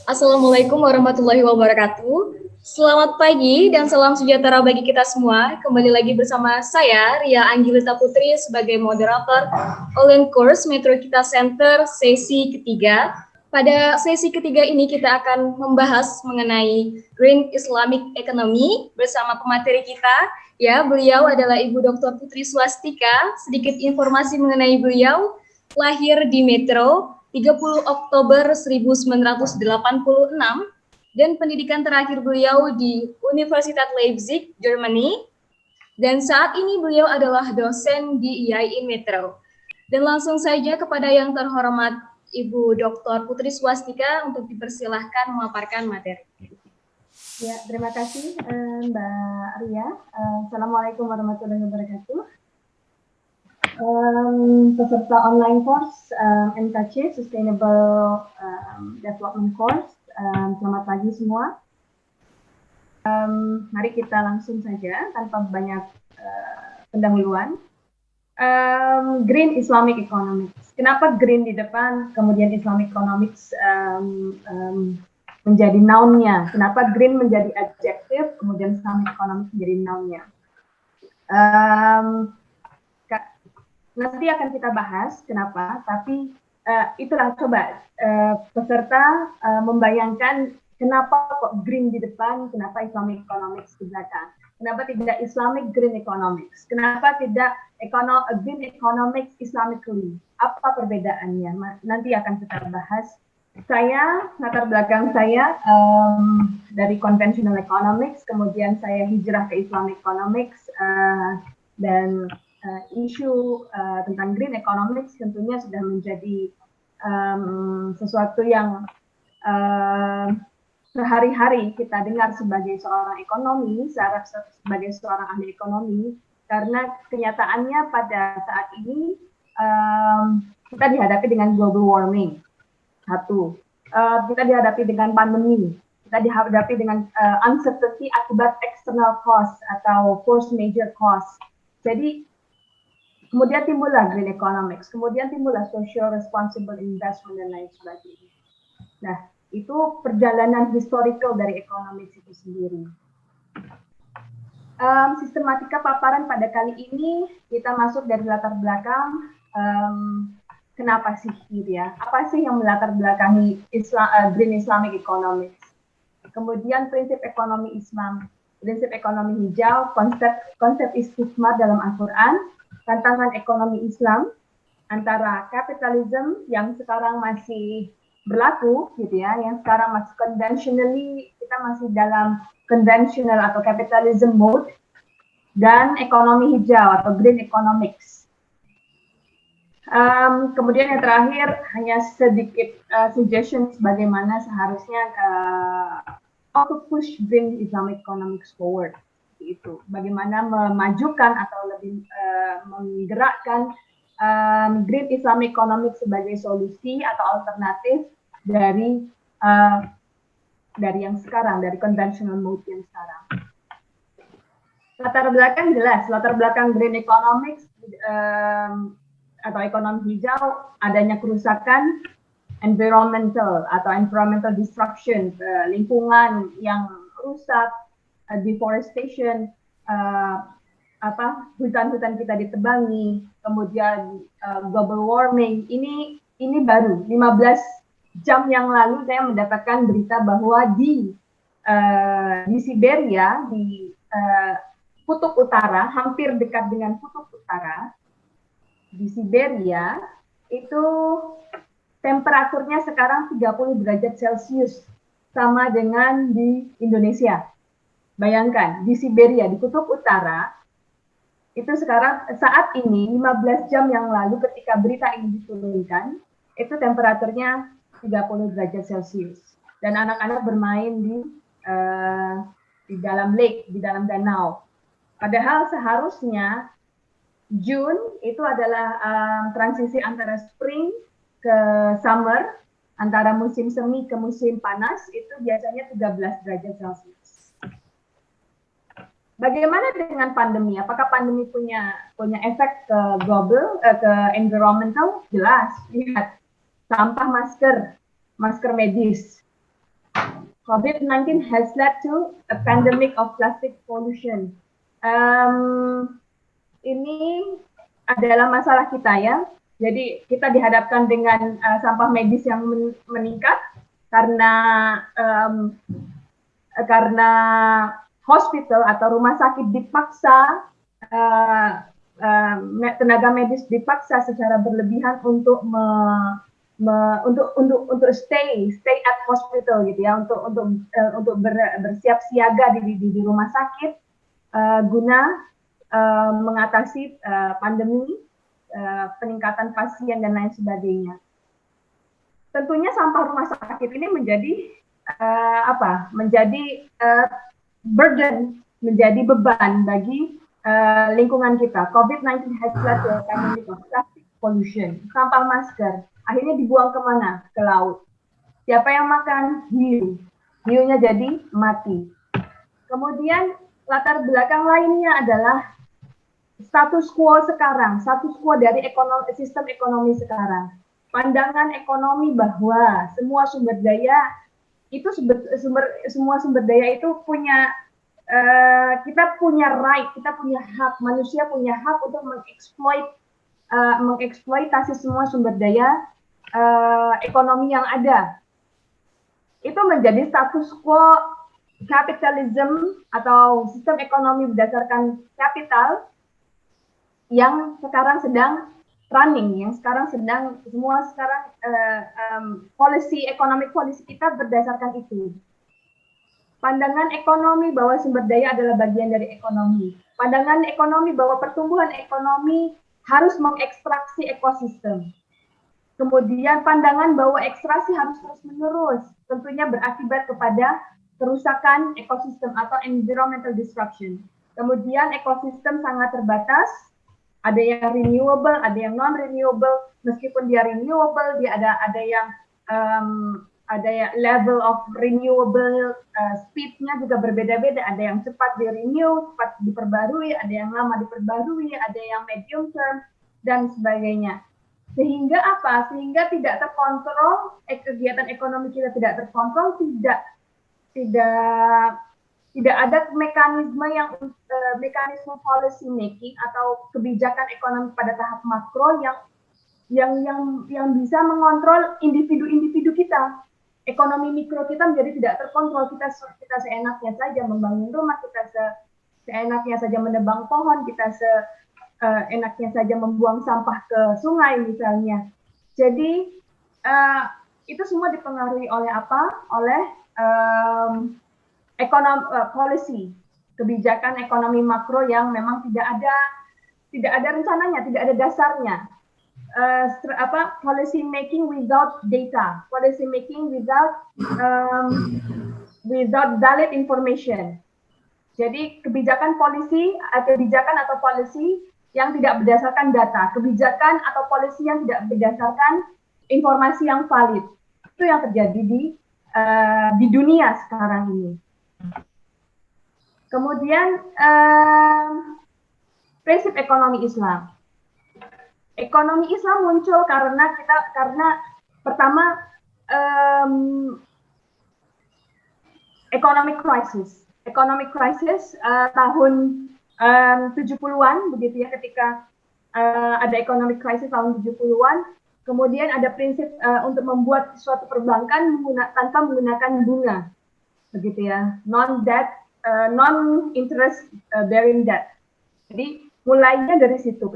Assalamualaikum warahmatullahi wabarakatuh. Selamat pagi dan salam sejahtera bagi kita semua. Kembali lagi bersama saya, Ria Anggilita Putri, sebagai moderator online course Metro Kita Center sesi ketiga. Pada sesi ketiga ini kita akan membahas mengenai Green Islamic Economy bersama pemateri kita. Ya, beliau adalah Ibu Dr. Putri Swastika. Sedikit informasi mengenai beliau. Lahir di Metro 30 Oktober 1986 dan pendidikan terakhir beliau di Universitas Leipzig, Germany. Dan saat ini beliau adalah dosen di IAIN Metro. Dan langsung saja kepada yang terhormat Ibu Dr. Putri Swastika untuk dipersilahkan memaparkan materi. Ya, terima kasih Mbak Ria. Assalamualaikum warahmatullahi wabarakatuh. Peserta online course MKC Sustainable Development Course. Selamat pagi semua. Mari kita langsung saja tanpa banyak pendahuluan. Green Islamic Economics. Kenapa green di depan, kemudian Islamic Economics menjadi noun-nya? Kenapa green menjadi adjective, kemudian Islamic Economics menjadi noun-nya? Nanti akan kita bahas kenapa, tapi itulah coba peserta membayangkan kenapa kok green di depan, kenapa Islamic Economics di belakang. Kenapa tidak Islamic Green Economics? Kenapa tidak Green Economics Islamically? Apa perbedaannya? Nanti akan kita bahas. Saya, latar belakang saya dari Conventional Economics, kemudian saya hijrah ke Islamic Economics, dan isu tentang green economics tentunya sudah menjadi sesuatu yang sehari-hari kita dengar sebagai seorang ekonomi, sebagai seorang ahli ekonomi, karena kenyataannya pada saat ini kita dihadapi dengan global warming, satu, kita dihadapi dengan pandemi, kita dihadapi dengan uncertainty akibat external cost atau force major cost. Jadi kemudian timbullah green economics, kemudian timbullah social responsible investment dan lain sebagainya. Nah, itu perjalanan historical dari economics itu sendiri. Sistematika paparan pada kali ini kita masuk dari latar belakang kenapa sih gitu ya? Apa sih yang melatar belakangi green Islamic economics? Kemudian prinsip ekonomi Islam, prinsip ekonomi hijau, konsep istismar dalam Al-Quran, tantangan ekonomi Islam antara kapitalisme yang sekarang masih berlaku gitu ya, yang sekarang masih conventionally, kita masih dalam conventional atau capitalism mode, dan ekonomi hijau atau green economics. Kemudian yang terakhir hanya sedikit suggestions bagaimana seharusnya to push green Islamic economics forward. Itu bagaimana memajukan atau lebih menggerakkan green Islamic economics sebagai solusi atau alternatif dari yang sekarang, dari conventional mode yang sekarang. Latar belakang jelas, latar belakang green economics atau ekonomi hijau, adanya kerusakan environmental atau environmental destruction, lingkungan yang rusak, deforestation, hutan-hutan kita ditebangi, kemudian global warming. Ini baru 15 jam yang lalu saya mendapatkan berita bahwa di Siberia, di Kutub Utara, hampir dekat dengan Kutub Utara, di Siberia itu temperaturnya sekarang 30 derajat Celcius, sama dengan di Indonesia. Bayangkan, di Siberia, di Kutub Utara, itu sekarang saat ini 15 jam yang lalu ketika berita ini diturunkan, itu temperaturnya 30 derajat Celcius. Dan anak-anak bermain di dalam lake, di dalam danau. Padahal seharusnya June itu adalah transisi antara spring ke summer, antara musim semi ke musim panas, itu biasanya 13 derajat Celcius. Bagaimana dengan pandemi? Apakah pandemi punya efek ke global, ke environmental? Jelas, lihat sampah masker medis, COVID-19 has led to a pandemic of plastic pollution. Ini adalah masalah kita ya. Jadi kita dihadapkan dengan sampah medis yang meningkat karena hospital atau rumah sakit dipaksa tenaga medis dipaksa secara berlebihan untuk stay at hospital gitu ya, untuk bersiap siaga di rumah sakit guna mengatasi pandemi, peningkatan pasien dan lain sebagainya. Tentunya sampah rumah sakit ini menjadi burden, menjadi beban bagi lingkungan kita. COVID-19 has led to a pandemic of plastic pollution. Sampah masker akhirnya dibuang kemana? Ke laut. Siapa yang makan? Hiu. Hiunya jadi mati. Kemudian latar belakang lainnya adalah status quo sekarang, status quo dari sistem ekonomi sekarang. Pandangan ekonomi bahwa semua sumber daya itu semua sumber daya itu punya kita punya right, kita punya hak, manusia punya hak untuk mengeksploitasi semua sumber daya ekonomi yang ada. Itu menjadi status quo kapitalisme atau sistem ekonomi berdasarkan kapital yang sekarang sedang running, yang sekarang economic policy kita berdasarkan itu. Pandangan ekonomi bahwa sumber daya adalah bagian dari ekonomi. Pandangan ekonomi bahwa pertumbuhan ekonomi harus mengekstraksi ekosistem. Kemudian pandangan bahwa ekstraksi harus terus-menerus, tentunya berakibat kepada kerusakan ekosistem atau environmental disruption. Kemudian ekosistem sangat terbatas, ada yang renewable, ada yang non-renewable. Meskipun dia renewable, dia ada yang level of renewable speed-nya juga berbeda-beda. Ada yang cepat di-renew, cepat diperbarui, ada yang lama diperbarui, ada yang medium term, dan sebagainya. Sehingga apa? Sehingga tidak terkontrol, kegiatan ekonomi kita tidak terkontrol, tidak ada mekanisme policy making atau kebijakan ekonomi pada tahap makro yang bisa mengontrol individu-individu kita. Ekonomi mikro kita menjadi tidak terkontrol, kita seenaknya saja membangun rumah, kita seenaknya saja menebang pohon, kita seenaknya saja membuang sampah ke sungai misalnya. Jadi itu semua dipengaruhi oleh apa? Oleh policy, kebijakan ekonomi makro yang memang tidak ada rencananya, tidak ada dasarnya. Policy making without data, policy making without valid information. Jadi kebijakan atau policy yang tidak berdasarkan data, kebijakan atau policy yang tidak berdasarkan informasi yang valid. Itu yang terjadi di dunia sekarang ini. Kemudian prinsip ekonomi Islam. Ekonomi Islam muncul karena pertama economic crisis tahun 70-an begitu ya, ketika ada economic crisis tahun 70-an, kemudian ada prinsip untuk membuat suatu perbankan tanpa menggunakan bunga begitu ya, non interest bearing debt. Jadi mulainya dari situ,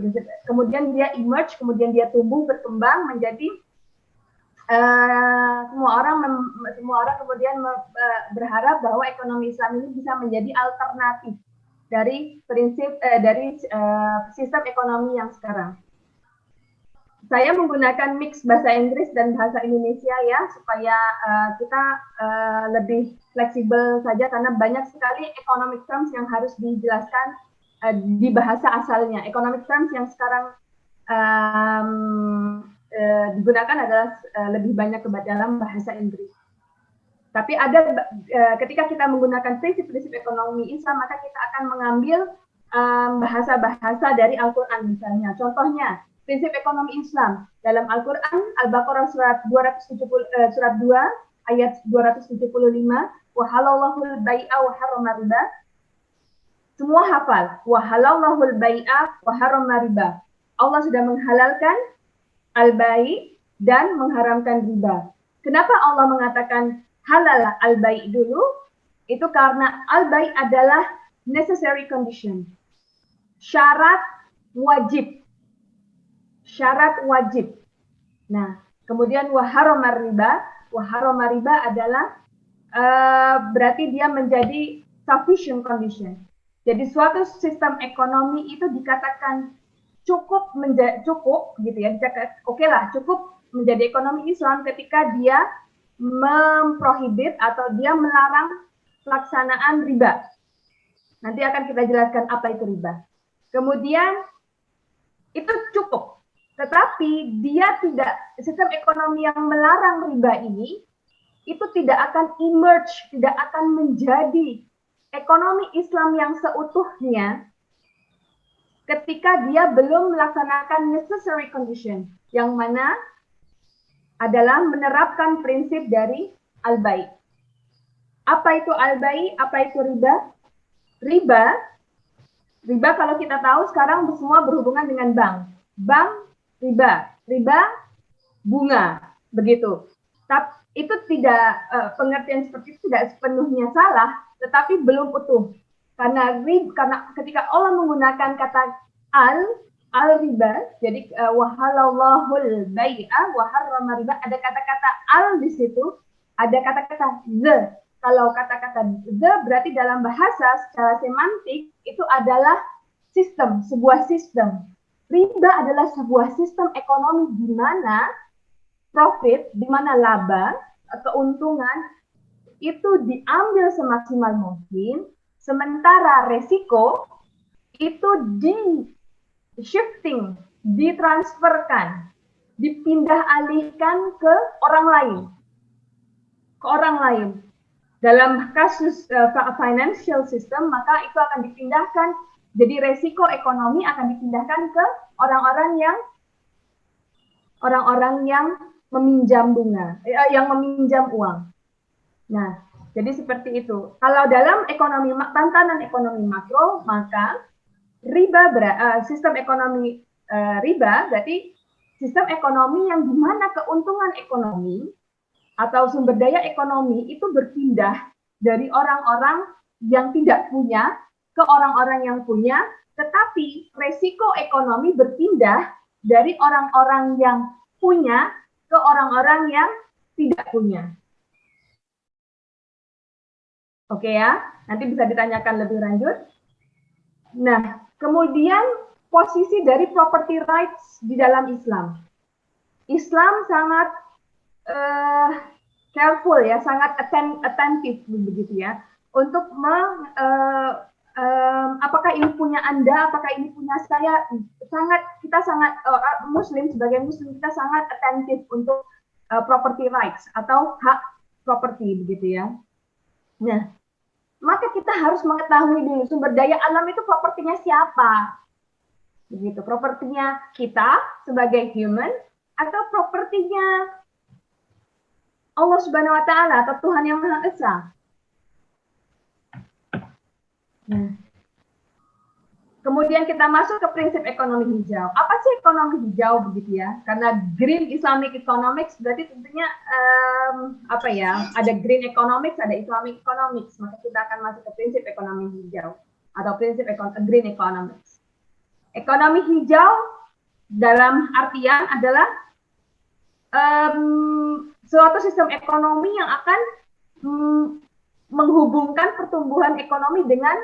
kemudian dia emerge, kemudian dia tumbuh berkembang menjadi semua orang kemudian berharap bahwa ekonomi Islam ini bisa menjadi alternatif dari sistem ekonomi yang sekarang. Saya menggunakan mix bahasa Inggris dan bahasa Indonesia ya, supaya kita lebih fleksibel saja, karena banyak sekali economic terms yang harus dijelaskan di bahasa asalnya. Economic terms yang sekarang digunakan adalah lebih banyak dalam bahasa Inggris. Tapi ketika kita menggunakan prinsip-prinsip ekonomi Islam, maka kita akan mengambil bahasa-bahasa dari Al-Quran misalnya. Contohnya, prinsip ekonomi Islam dalam Al-Quran, Al-Baqarah surat 270, surat 2 ayat 275, wa halallahu al-bai'a wa harrama riba. Semua hafal, wa halallahu al-bai'a wa harrama riba. Allah sudah menghalalkan al-bai' dan mengharamkan riba. Kenapa Allah mengatakan halal al-bai' dulu? Itu karena al-bai' adalah necessary condition. Syarat wajib. Syarat wajib. Nah, kemudian wa harrama riba. Wa harrama riba adalah berarti dia menjadi sufficient condition. Jadi suatu sistem ekonomi itu dikatakan cukup gitu ya, cukup menjadi ekonomi Islam ketika dia memprohibit atau dia melarang pelaksanaan riba. Nanti akan kita jelaskan apa itu riba. Kemudian itu cukup, tetapi dia tidak, sistem ekonomi yang melarang riba ini itu tidak akan emerge, tidak akan menjadi ekonomi Islam yang seutuhnya ketika dia belum melaksanakan necessary condition, yang mana adalah menerapkan prinsip dari al-bai'. Apa itu al-bai'? Apa itu riba? Riba kalau kita tahu sekarang semua berhubungan dengan bank. Bank, riba bunga, begitu. Tapi itu tidak, pengertian seperti itu tidak sepenuhnya salah, tetapi belum utuh. Karena ketika Allah menggunakan kata al-riba, jadi wa halallahul bai'a wa harrama riba, ada kata-kata al di situ, ada kata-kata the. Kalau kata-kata the berarti dalam bahasa secara semantik itu adalah sistem, sebuah sistem. Riba adalah sebuah sistem ekonomi di mana profit, di mana laba, keuntungan itu diambil semaksimal mungkin, sementara resiko itu di-shifting, ditransferkan, dipindah alihkan ke orang lain. Dalam kasus financial system, maka itu akan dipindahkan, jadi resiko ekonomi akan dipindahkan ke orang-orang yang meminjam bunga, yang meminjam uang. Nah, jadi seperti itu. Kalau dalam tatanan ekonomi makro, maka sistem ekonomi riba berarti sistem ekonomi yang dimana keuntungan ekonomi atau sumber daya ekonomi itu berpindah dari orang-orang yang tidak punya ke orang-orang yang punya, tetapi resiko ekonomi berpindah dari orang-orang yang punya ke orang-orang yang tidak punya. Oke ya, nanti bisa ditanyakan lebih lanjut. Nah, kemudian posisi dari property rights di dalam Islam. Islam sangat careful ya, sangat attentive begitu ya, untuk apakah ini punya Anda, apakah ini punya saya. Kita sangat Muslim, sebagai Muslim kita sangat attentive untuk property rights atau hak properti begitu ya. Nah, maka kita harus mengetahui dulu sumber daya alam itu propertinya siapa. Begitu, propertinya kita sebagai human atau propertinya Allah Subhanahu wa taala atau Tuhan yang Maha Esa. Nah, kemudian kita masuk ke prinsip ekonomi hijau. Apa sih ekonomi hijau begitu ya? Karena green Islamic economics berarti tentunya ada green economics, ada Islamic economics. Maka kita akan masuk ke prinsip ekonomi hijau atau prinsip green economics. Ekonomi hijau dalam artian adalah suatu sistem ekonomi yang akan menghubungkan pertumbuhan ekonomi dengan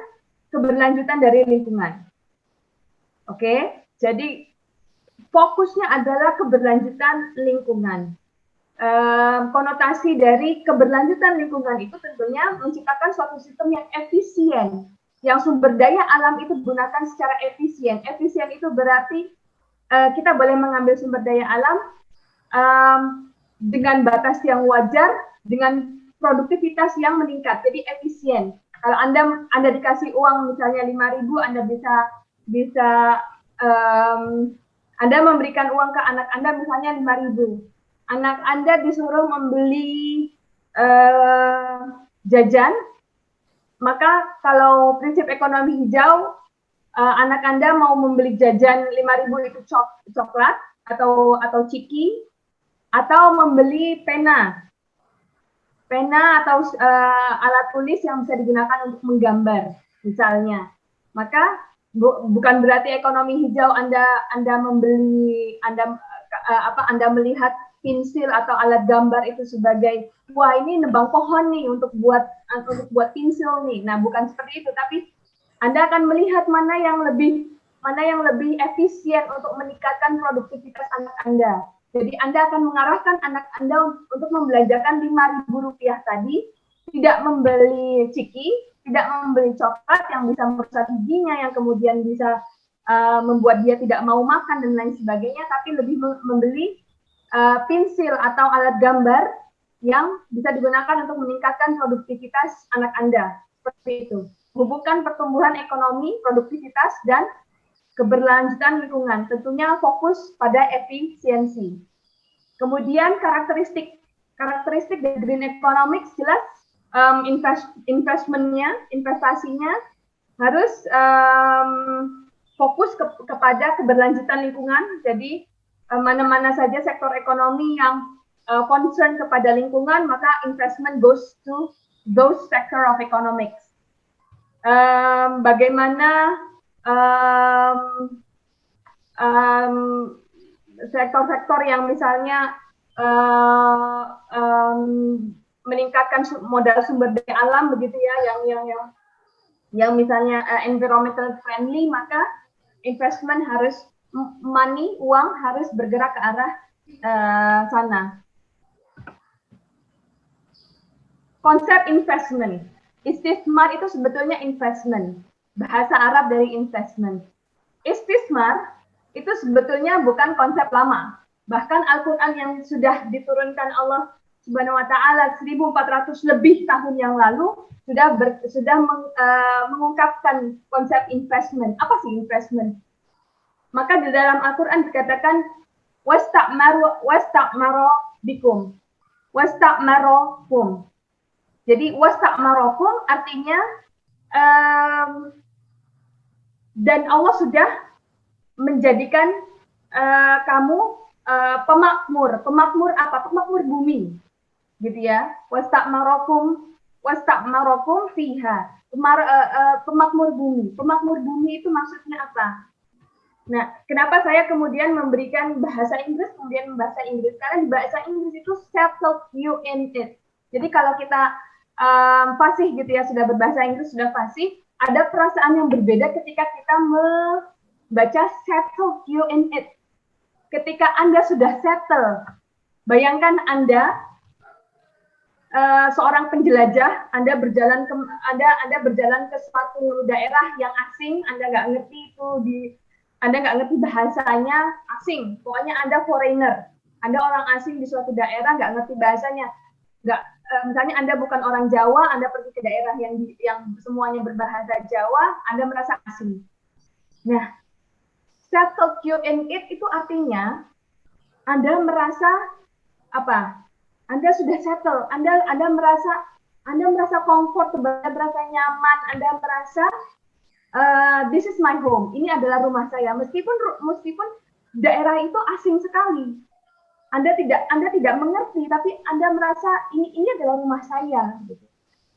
keberlanjutan dari lingkungan. Oke, jadi fokusnya adalah keberlanjutan lingkungan. Konotasi dari keberlanjutan lingkungan itu tentunya menciptakan suatu sistem yang efisien, yang sumber daya alam itu digunakan secara efisien. Efisien itu berarti kita boleh mengambil sumber daya alam dengan batas yang wajar, dengan produktivitas yang meningkat, jadi efisien. Kalau Anda dikasih uang misalnya 5.000, Anda bisa Anda memberikan uang ke anak Anda misalnya 5.000. Anak Anda disuruh membeli jajan, maka kalau prinsip ekonomi hijau, anak Anda mau membeli jajan 5.000 itu coklat atau ciki, atau membeli pena atau alat tulis yang bisa digunakan untuk menggambar misalnya, maka bukan berarti ekonomi hijau Anda membeli Anda melihat pensil atau alat gambar itu sebagai wah ini nebang pohon nih untuk buat pensil nih. Nah, bukan seperti itu, tapi Anda akan melihat mana yang lebih efisien untuk meningkatkan produktivitas anak Anda. Jadi Anda akan mengarahkan anak Anda untuk membelanjakan Rp5.000 tadi, tidak membeli ciki, tidak membeli coklat yang bisa merusak giginya, yang kemudian bisa membuat dia tidak mau makan dan lain sebagainya, tapi lebih membeli pensil atau alat gambar yang bisa digunakan untuk meningkatkan produktivitas anak Anda. Seperti itu. Hubungkan pertumbuhan ekonomi, produktivitas, dan keberlanjutan lingkungan. Tentunya fokus pada efisiensi. Kemudian karakteristik dari green economics jelas investasinya harus fokus kepada keberlanjutan lingkungan. Jadi mana-mana saja sektor ekonomi yang concern kepada lingkungan, maka investment goes to those sector of economics. Bagaimana sektor-sektor yang misalnya meningkatkan modal sumber daya alam begitu ya, yang misalnya environmental friendly, maka investment harus uang harus bergerak ke arah sana. Konsep investment, istismar itu sebetulnya investment, bahasa Arab dari investment. Istismar itu sebetulnya bukan konsep lama. Bahkan Al-Quran yang sudah diturunkan Allah Subhanahu wa Ta'ala 1400 lebih tahun yang lalu sudah mengungkapkan konsep investment. Apa sih investment? Maka di dalam Al-Quran dikatakan wasta'maro bikum. Wasta'marokum. Jadi wasta'marokum artinya dan Allah sudah menjadikan kamu pemakmur. Pemakmur apa? Pemakmur bumi. Gitu ya. Wasta'marokum fiha. Pemakmur bumi. Pemakmur bumi itu maksudnya apa? Nah, kenapa saya kemudian memberikan bahasa Inggris, kemudian bahasa Inggris? Karena di bahasa Inggris itu settle you in it. Jadi kalau kita fasih gitu ya, sudah berbahasa Inggris, sudah fasih, ada perasaan yang berbeda ketika kita membaca settle you in it. Ketika Anda sudah settle, bayangkan Anda seorang penjelajah, Anda berjalan ke suatu daerah yang asing, Anda nggak ngerti Anda nggak ngerti bahasanya, asing. Pokoknya Anda foreigner, Anda orang asing di suatu daerah, nggak ngerti bahasanya. Misalnya Anda bukan orang Jawa, Anda pergi ke daerah yang semuanya berbahasa Jawa, Anda merasa asing. Nah, settle you in it itu artinya Anda merasa apa? Anda sudah settle, Anda merasa comfort, Anda merasa nyaman, Anda merasa this is my home. Ini adalah rumah saya. Meskipun daerah itu asing sekali. Anda tidak mengerti, tapi Anda merasa ini adalah rumah saya. Gitu.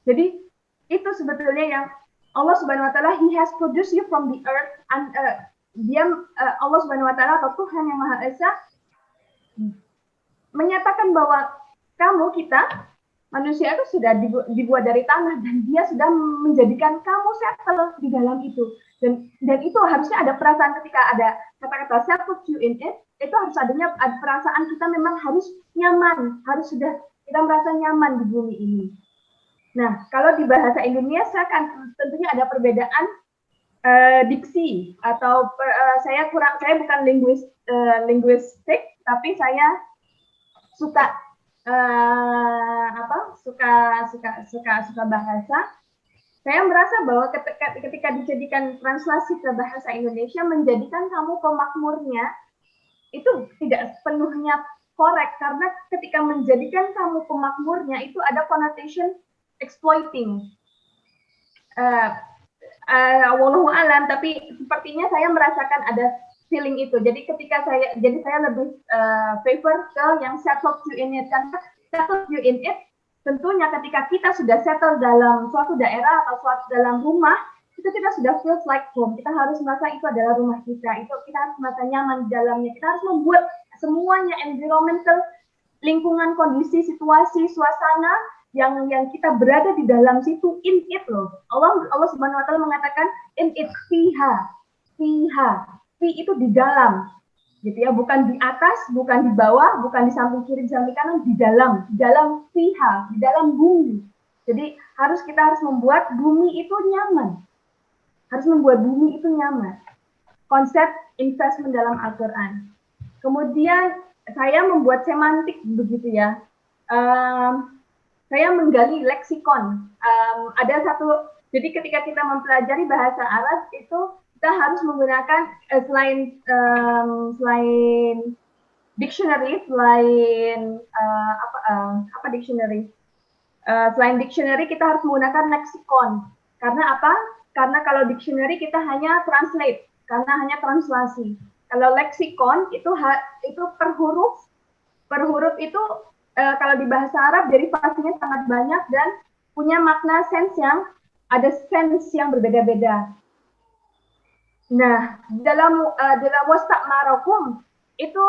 Jadi itu sebetulnya yang Allah Subhanahu Wa Taala, He has produced you from the earth, and Allah Subhanahu Wa Taala atau Tuhan yang Maha Esa menyatakan bahwa kita manusia itu sudah dibuat dari tanah dan Dia sudah menjadikan kamu settle di dalam itu. Dan itu harusnya ada perasaan ketika ada kata-kata settle you in it. Itu harus adanya perasaan kita memang harus nyaman, kita merasa nyaman di bumi ini. Nah, kalau di bahasa Indonesia kan tentunya ada perbedaan diksi atau saya bukan linguistik, tapi saya suka bahasa. Saya merasa bahwa ketika dijadikan translasi ke bahasa Indonesia, menjadikan kamu pemakmurnya itu tidak sepenuhnya correct, karena ketika menjadikan kamu pemakmurnya itu ada connotation exploiting. Wallahu alam, tapi sepertinya saya merasakan ada feeling itu. Jadi saya lebih favor ke yang settled you in it, karena settled you in it tentunya ketika kita sudah settle dalam suatu daerah atau suatu dalam rumah, itu kita sudah feels like home. Kita harus merasa itu adalah rumah kita, itu kita harus merasa nyaman di dalamnya. Kita harus membuat semuanya environmental, lingkungan, kondisi, situasi, suasana yang kita berada di dalam situ, in it loh. Allah Subhanahu wa taala mengatakan in it, fiha. Fi itu di dalam. Gitu ya, bukan di atas, bukan di bawah, bukan di samping kiri, di samping kanan, di dalam fiha, di dalam bumi. Jadi kita harus membuat bumi itu nyaman. Harus membuat bumi itu nyaman. Konsep investment dalam Al-Qur'an. Kemudian saya membuat semantik begitu ya. Saya menggali leksikon. Jadi ketika kita mempelajari bahasa Arab itu kita harus menggunakan selain dictionary, selain dictionary kita harus menggunakan leksikon. Karena apa? Karena kalau dictionary kita hanya translate, karena hanya translasi. Kalau leksikon itu per huruf itu kalau di bahasa Arab derivasinya sangat banyak dan punya makna ada sense yang berbeda-beda. Nah, dalam wasta'marakum itu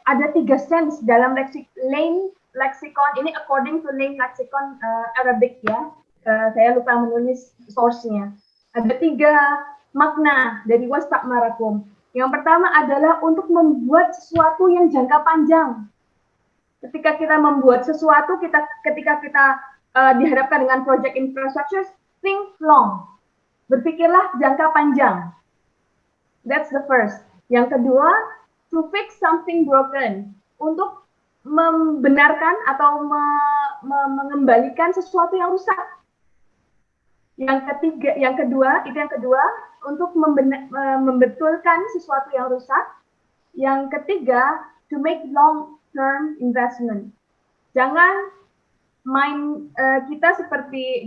ada 3 sense dalam leksikon ini according to Lane lexicon Arabic ya. Saya lupa menulis source-nya. Ada 3 makna dari wasta'marakum. Yang pertama adalah untuk membuat sesuatu yang jangka panjang. Ketika kita membuat sesuatu, ketika kita dihadapkan dengan project infrastructure, think long. Berpikirlah jangka panjang. That's the first. Yang kedua, to fix something broken. Untuk membenarkan atau mengembalikan sesuatu yang rusak. Yang kedua, untuk membetulkan sesuatu yang rusak. Yang ketiga, to make long-term investment. Jangan main kita seperti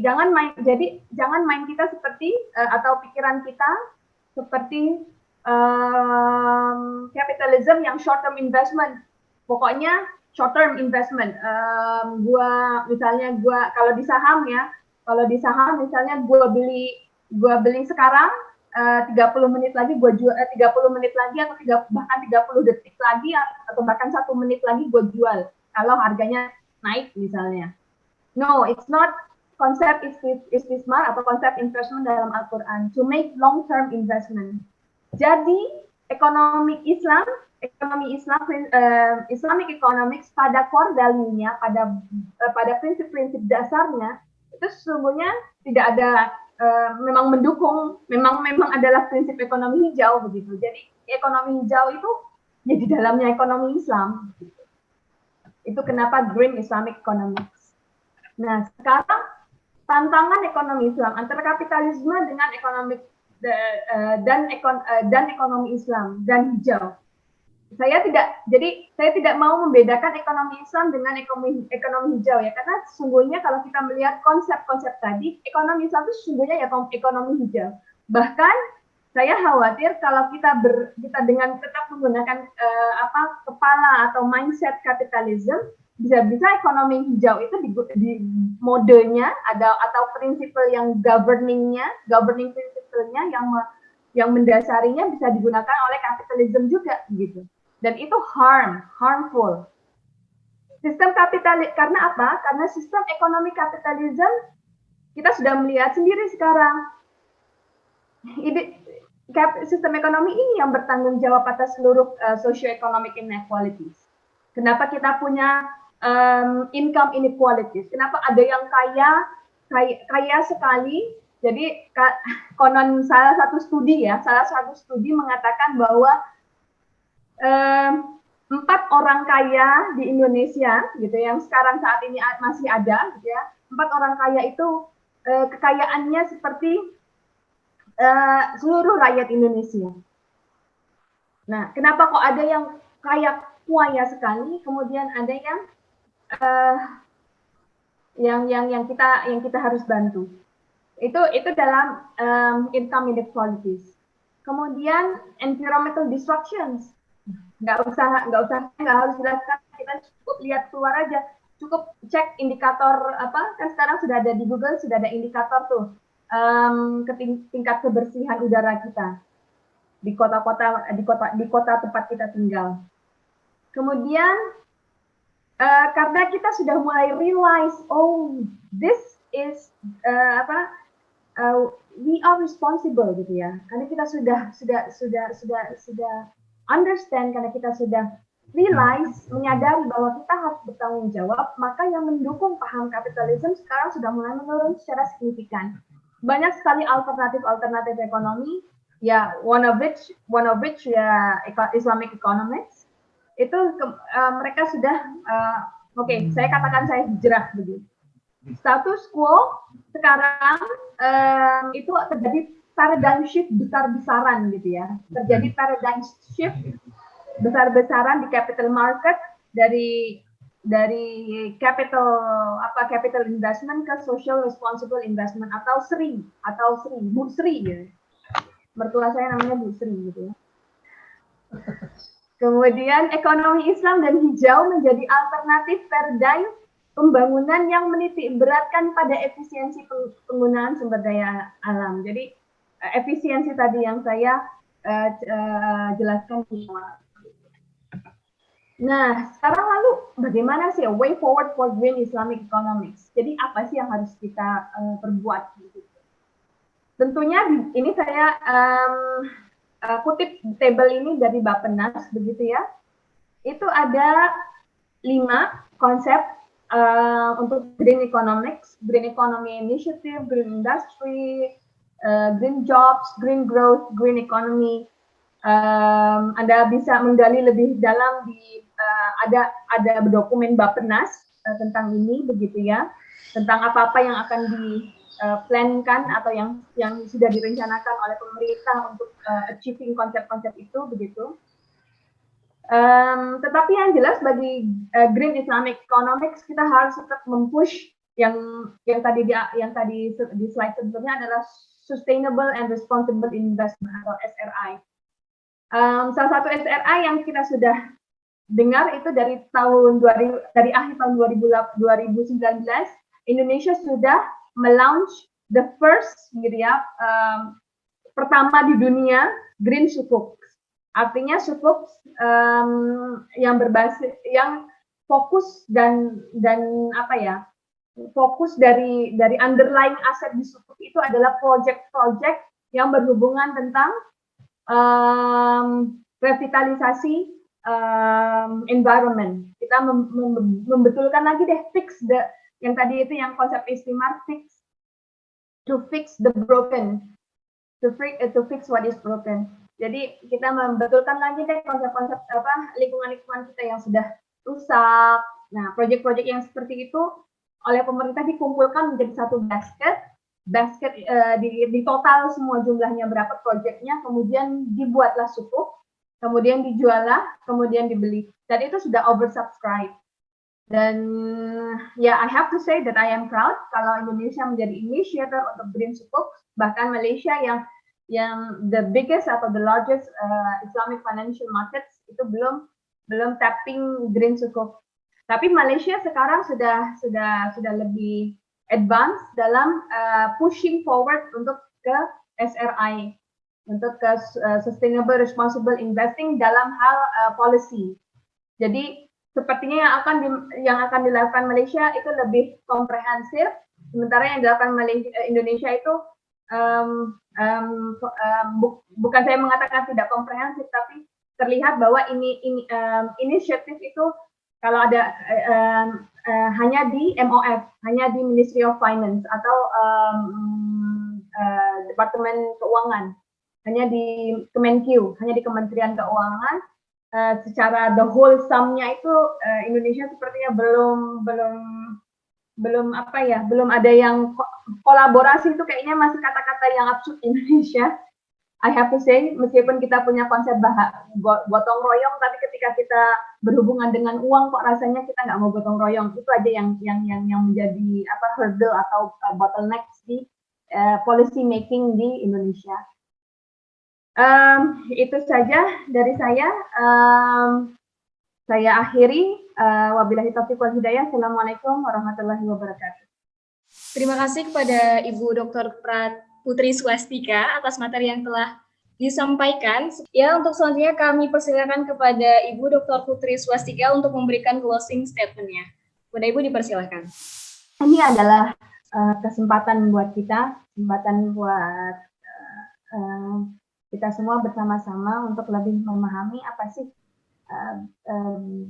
atau pikiran kita seperti capitalism yang short term investment. Pokoknya short term investment. Kalau di saham misalnya gue beli sekarang 30 menit lagi gue jual, 30 menit lagi atau bahkan 30 detik lagi atau bahkan 1 menit lagi gue jual kalau harganya naik misalnya. No, it's not konsep istismar atau konsep investment dalam Al-Quran. To make long term investment. Jadi Islamic economics pada core value-nya, pada prinsip-prinsip dasarnya itu sesungguhnya tidak ada memang mendukung, memang adalah prinsip ekonomi hijau begitu. Jadi ekonomi hijau itu ya di dalamnya ekonomi Islam. Gitu. Itu kenapa Green Islamic Economics. Nah sekarang tantangan ekonomi Islam antara kapitalisme dengan dan ekonomi Islam dan hijau. Saya tidak mau membedakan ekonomi Islam dengan ekonomi hijau ya, karena sesungguhnya kalau kita melihat konsep-konsep tadi, ekonomi Islam itu sesungguhnya ya ekonomi hijau. Bahkan saya khawatir kalau kita dengan tetap menggunakan kepala atau mindset kapitalisme, bisa-bisa ekonomi hijau itu di modenya atau prinsip yang governing prinsipnya yang mendasarinya bisa digunakan oleh kapitalisme juga gitu. Dan itu harmful. Sistem kapitalis, karena apa? Karena sistem ekonomi kapitalisme kita sudah melihat sendiri sekarang. Sistem ekonomi ini yang bertanggung jawab atas seluruh socio-economic inequalities. Kenapa kita punya income inequalities? Kenapa ada yang kaya sekali? Jadi konon salah satu studi mengatakan bahwa 4 orang kaya di Indonesia gitu yang sekarang saat ini masih ada gitu ya. 4 orang kaya itu kekayaannya seperti seluruh rakyat Indonesia. Nah, kenapa kok ada yang kaya kaya sekali, kemudian ada yang kita harus bantu. Itu dalam income inequalities. Kemudian environmental disruptions, nggak harus jelaskan, kita cukup lihat keluar aja, cukup cek indikator apa, kan sekarang sudah ada di Google, sudah ada indikator tuh tingkat kebersihan udara kita di kota tempat kita tinggal. Kemudian karena kita sudah mulai realize, oh this is we are responsible gitu ya, karena kita sudah understand, karena kita sudah realize, menyadari bahwa kita harus bertanggung jawab, maka yang mendukung paham kapitalisme sekarang sudah mulai menurun secara signifikan. Banyak sekali alternatif ekonomi, ya one of which ya Islamic economics. Itu mereka sudah saya katakan saya hijrah begitu. Status quo sekarang itu terjadi paradigm shift besar-besaran gitu ya. Terjadi paradigm shift besar-besaran di capital market, dari capital investment ke social responsible investment, atau Bu Sri ya. Mertua saya namanya Bu Sri gitu ya. Kemudian ekonomi Islam dan hijau menjadi alternatif paradigm pembangunan yang menitik beratkan pada efisiensi penggunaan sumber daya alam. Jadi efisiensi tadi yang saya jelaskan semua. Nah, sekarang lalu bagaimana sih way forward for green Islamic economics? Jadi apa sih yang harus kita perbuat? Tentunya ini saya kutip table ini dari Bappenas begitu ya. Itu ada 5 konsep untuk green economics, green economy initiative, green industry, green jobs, green growth, green economy. Anda bisa menggali lebih dalam di ada dokumen Bappenas tentang ini begitu ya, tentang apa-apa yang akan diplankan atau yang sudah direncanakan oleh pemerintah untuk achieving konsep-konsep itu begitu. Tetapi yang jelas bagi green Islamic economics, kita harus tetap mempush yang tadi di slide sebelumnya adalah sustainable and responsible investment atau SRI. Salah satu SRI yang kita sudah dengar itu dari akhir tahun 2019, Indonesia sudah melaunch the first gitu ya, pertama di dunia green sukuk. Artinya sukuk yang berbasis, yang fokus dan apa ya, fokus dari underlying aset di sukuk itu adalah project-project yang berhubungan tentang revitalisasi environment. Kita membetulkan lagi deh, yang tadi itu yang konsep istimewa, to fix the broken, to fix what is broken. Jadi kita membetulkan lagi deh konsep-konsep lingkungan kita yang sudah rusak. Nah, proyek-proyek yang seperti itu oleh pemerintah dikumpulkan menjadi satu basket di total semua jumlahnya berapa proyeknya, kemudian dibuatlah sukuk, kemudian dijual lah, kemudian dibeli, dan itu sudah oversubscribed. Dan ya, I have to say that I am proud kalau Indonesia menjadi initiator untuk green sukuk. Bahkan Malaysia yang the biggest atau the largest Islamic financial markets itu belum tapping green sukuk. Tapi Malaysia sekarang sudah lebih advance dalam pushing forward untuk ke SRI, untuk ke sustainable responsible investing dalam hal policy. Jadi sepertinya yang akan dilakukan Malaysia itu lebih komprehensif, sementara yang dilakukan Indonesia itu bukan saya mengatakan tidak komprehensif, tapi terlihat bahwa ini inisiatif itu kalau ada hanya di MOF, hanya di Ministry of Finance atau Departemen Keuangan, hanya di Kemenq, hanya di Kementerian Keuangan. Secara the whole sum-nya itu Indonesia sepertinya belum ada yang kolaborasi, itu kayaknya masih kata-kata yang absurd Indonesia. I have to say, meskipun kita punya konsep gotong royong, tapi ketika kita berhubungan dengan uang, kok rasanya kita nggak mau gotong royong. Itu aja yang menjadi hurdle atau bottleneck di policy making di Indonesia. Itu saja dari saya. Saya akhiri. Wabillahi taufiq wal hidayah. Assalamualaikum warahmatullahi wabarakatuh. Terima kasih kepada Ibu Dr. Putri Swastika atas materi yang telah disampaikan. Ya, untuk selanjutnya kami persilakan kepada Ibu Dr. Putri Swastika untuk memberikan closing statement-nya. Kepada Ibu dipersilakan. Ini adalah kesempatan buat kita, kesempatan buat kita semua bersama-sama untuk lebih memahami apa sih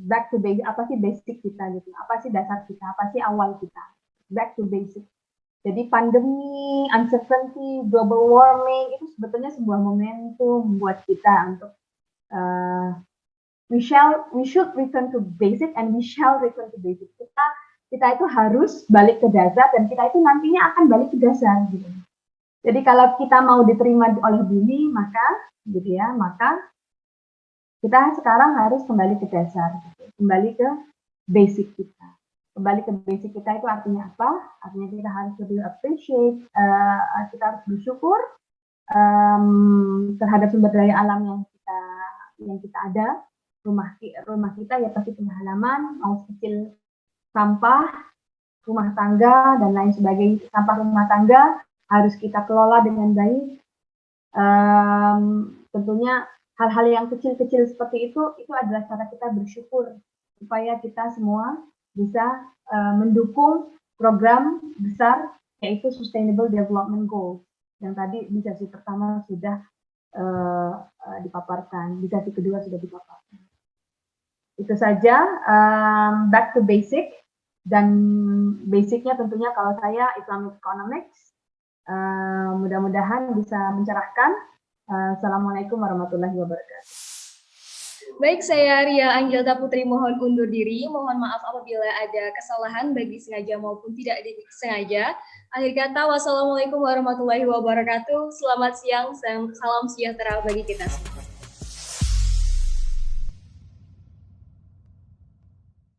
back to basic, apa sih basic kita gitu, apa sih dasar kita, apa sih awal kita, back to basic. Jadi pandemi, uncertainty, global warming itu sebetulnya sebuah momentum buat kita untuk we should return to basic and we shall return to basic. Kita itu harus balik ke dasar dan kita itu nantinya akan balik ke dasar gitu. Jadi kalau kita mau diterima oleh bumi, maka kita sekarang harus kembali ke dasar, gitu. Kembali ke basic kita. Kembali ke basic kita itu artinya apa? Artinya kita harus lebih appreciate, kita harus bersyukur terhadap sumber daya alam yang kita ada. Rumah kita ya pasti punya halaman, mau kecil sampah, rumah tangga dan lain sebagainya. Sampah rumah tangga harus kita kelola dengan baik. Tentunya hal-hal yang kecil-kecil seperti itu adalah cara kita bersyukur supaya kita semua bisa mendukung program besar yaitu Sustainable Development Goals yang tadi di sesi pertama sudah dipaparkan, di sesi kedua sudah dipaparkan. Itu saja, back to basic, dan basicnya tentunya kalau saya Islamic Economics, mudah-mudahan bisa mencerahkan. Assalamualaikum warahmatullahi wabarakatuh. Baik, saya Ria Anggilta Putri mohon undur diri. Mohon maaf apabila ada kesalahan bagi sengaja maupun tidak disengaja. Akhir kata, wassalamualaikum warahmatullahi wabarakatuh. Selamat siang, salam sejahtera bagi kita semua.